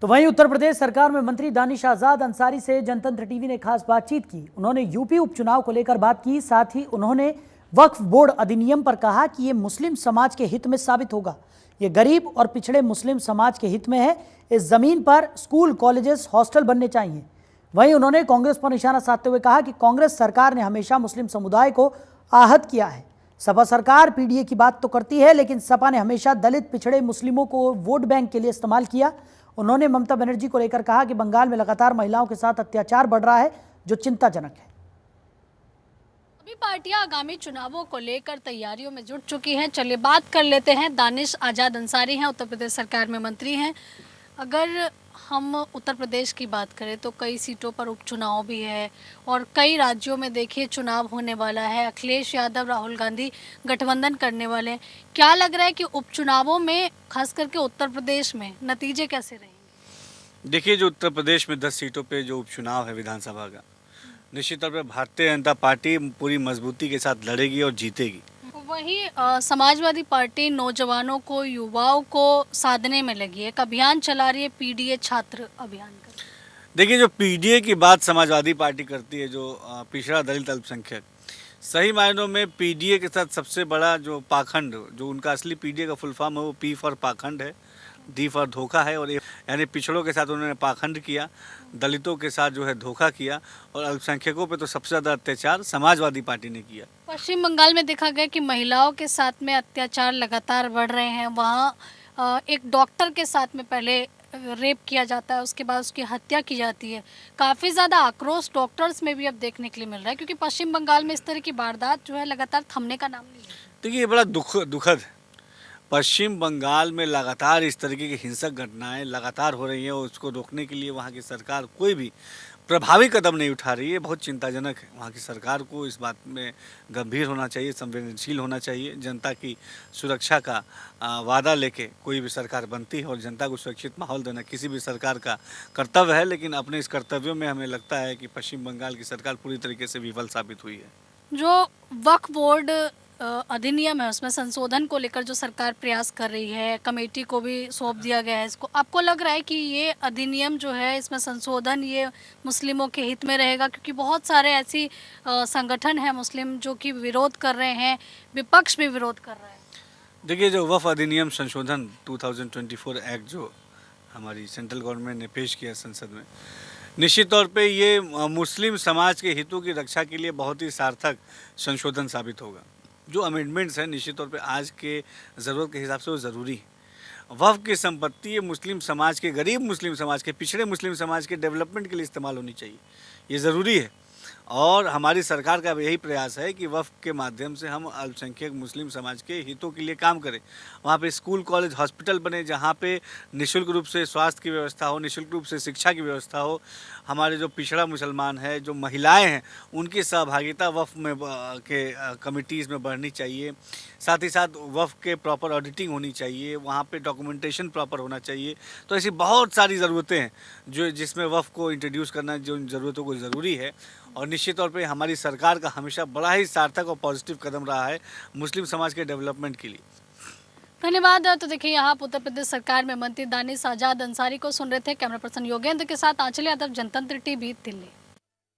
तो वहीं उत्तर प्रदेश सरकार में मंत्री दानिश आजाद अंसारी से जनतंत्र टीवी ने खास बातचीत की। उन्होंने यूपी उपचुनाव को लेकर बात की। साथ ही उन्होंने वक्फ बोर्ड अधिनियम पर कहा कि ये मुस्लिम समाज के हित में साबित होगा। ये गरीब और पिछड़े मुस्लिम समाज के हित में है। इस जमीन पर स्कूल, कॉलेजेस, हॉस्टल बनने चाहिए। वहीं उन्होंने कांग्रेस पर निशाना साधते हुए कहा कि कांग्रेस सरकार ने हमेशा मुस्लिम समुदाय को आहत किया है। सपा सरकार पीडीए की बात तो करती है, लेकिन सपा ने हमेशा दलित, पिछड़े मुस्लिमों को वोट बैंक के लिए इस्तेमाल किया। उन्होंने ममता बनर्जी को लेकर कहा कि बंगाल में लगातार महिलाओं के साथ अत्याचार बढ़ रहा है, जो चिंताजनक है। सभी पार्टियां आगामी चुनावों को लेकर तैयारियों में जुट चुकी हैं। चलिए बात कर लेते हैं। दानिश आजाद अंसारी हैं, उत्तर प्रदेश सरकार में मंत्री हैं। अगर हम उत्तर प्रदेश की बात करें तो कई सीटों पर उपचुनाव भी है और कई राज्यों में देखिए चुनाव होने वाला है। अखिलेश यादव, राहुल गांधी गठबंधन करने वाले हैं। क्या लग रहा है कि उपचुनावों में खास करके उत्तर प्रदेश में नतीजे कैसे रहेंगे? देखिए, जो उत्तर प्रदेश में 10 सीटों पे जो उपचुनाव है विधानसभा का, निश्चित तौर पर भारतीय जनता पार्टी पूरी मजबूती के साथ लड़ेगी और जीतेगी। वहीं समाजवादी पार्टी नौजवानों को, युवाओं को साधने में लगी है। एक अभियान चला रही है, पीडीए छात्र अभियान का। देखिए, जो पीडीए की बात समाजवादी पार्टी करती है, जो पिछड़ा दलित अल्पसंख्यक, सही मायनों में पीडीए के साथ सबसे बड़ा जो पाखंड, जो उनका असली पीडीए का फुल फॉर्म है, वो पी फॉर पाखंड है, डी फॉर धोखा है। और यानी पिछड़ों के साथ उन्होंने पाखंड किया, दलितों के साथ जो है धोखा किया, और अल्पसंख्यकों पे तो सबसे ज़्यादा अत्याचार समाजवादी पार्टी ने किया। पश्चिम बंगाल में देखा गया कि महिलाओं के साथ में अत्याचार लगातार बढ़ रहे हैं। वहाँ एक डॉक्टर के साथ में पहले रेप किया जाता है, उसके बाद उसकी हत्या की जाती है। काफ़ी ज़्यादा आक्रोश डॉक्टर्स में भी अब देखने के लिए मिल रहा है, क्योंकि पश्चिम बंगाल में इस तरह की वारदात जो है लगातार थमने का नाम नहीं है। देखिए, ये बड़ा दुखद है। पश्चिम बंगाल में लगातार इस तरीके की हिंसक घटनाएं लगातार हो रही हैं और उसको रोकने के लिए वहाँ की सरकार कोई भी प्रभावी कदम नहीं उठा रही है। बहुत चिंताजनक है। वहाँ की सरकार को इस बात में गंभीर होना चाहिए, संवेदनशील होना चाहिए। जनता की सुरक्षा का वादा लेके कोई भी सरकार बनती है और जनता को सुरक्षित माहौल देना किसी भी सरकार का कर्तव्य है। लेकिन अपने इस कर्तव्यों में हमें लगता है कि पश्चिम बंगाल की सरकार पूरी तरीके से विफल साबित हुई है। जो वक्फ बोर्ड अधिनियम है, उसमें संशोधन को लेकर जो सरकार प्रयास कर रही है, कमेटी को भी सौंप दिया गया है इसको, आपको लग रहा है कि ये अधिनियम जो है, इसमें संशोधन ये मुस्लिमों के हित में रहेगा? क्योंकि बहुत सारे ऐसी संगठन हैं मुस्लिम जो कि विरोध कर रहे हैं, विपक्ष भी विरोध कर रहा है। देखिए, जो वक्फ अधिनियम संशोधन 2024 एक्ट जो हमारी सेंट्रल गवर्नमेंट ने पेश किया संसद में, निश्चित तौर पे ये मुस्लिम समाज के हितों की रक्षा के लिए बहुत ही सार्थक संशोधन साबित होगा। जो अमेंडमेंट्स हैं, निश्चित तौर पे आज के ज़रूरत के हिसाब से वो ज़रूरी है। वक्फ की संपत्ति ये मुस्लिम समाज के, गरीब मुस्लिम समाज के, पिछड़े मुस्लिम समाज के डेवलपमेंट के लिए इस्तेमाल होनी चाहिए। ये ज़रूरी है और हमारी सरकार का यही प्रयास है कि वक्फ के माध्यम से हम अल्पसंख्यक मुस्लिम समाज के हितों के लिए काम करें। वहाँ पे स्कूल, कॉलेज, हॉस्पिटल बने, जहाँ पे निःशुल्क रूप से स्वास्थ्य की व्यवस्था हो, निःशुल्क रूप से शिक्षा की व्यवस्था हो। हमारे जो पिछड़ा मुसलमान है, जो महिलाएं हैं, उनकी सहभागिता वक्फ में कमिटीज़ में बढ़नी चाहिए। साथ ही साथ वक्फ के प्रॉपर ऑडिटिंग होनी चाहिए, वहाँ पे डॉक्यूमेंटेशन प्रॉपर होना चाहिए। तो ऐसी बहुत सारी ज़रूरतें हैं जो जिसमें वक्फ को इंट्रोड्यूस करना जो ज़रूरतों को ज़रूरी है। और निश्चित तौर पे हमारी सरकार का हमेशा बड़ा ही सार्थक और पॉजिटिव कदम रहा है मुस्लिम समाज के डेवलपमेंट के लिए। धन्यवाद। तो देखिए, यहाँ आप उत्तर प्रदेश सरकार में मंत्री दानिश आजाद अंसारी को सुन रहे थे। कैमरा पर्सन योगेंद्र के साथ आंचल यादव, जनतंत्र टीवी, दिल्ली।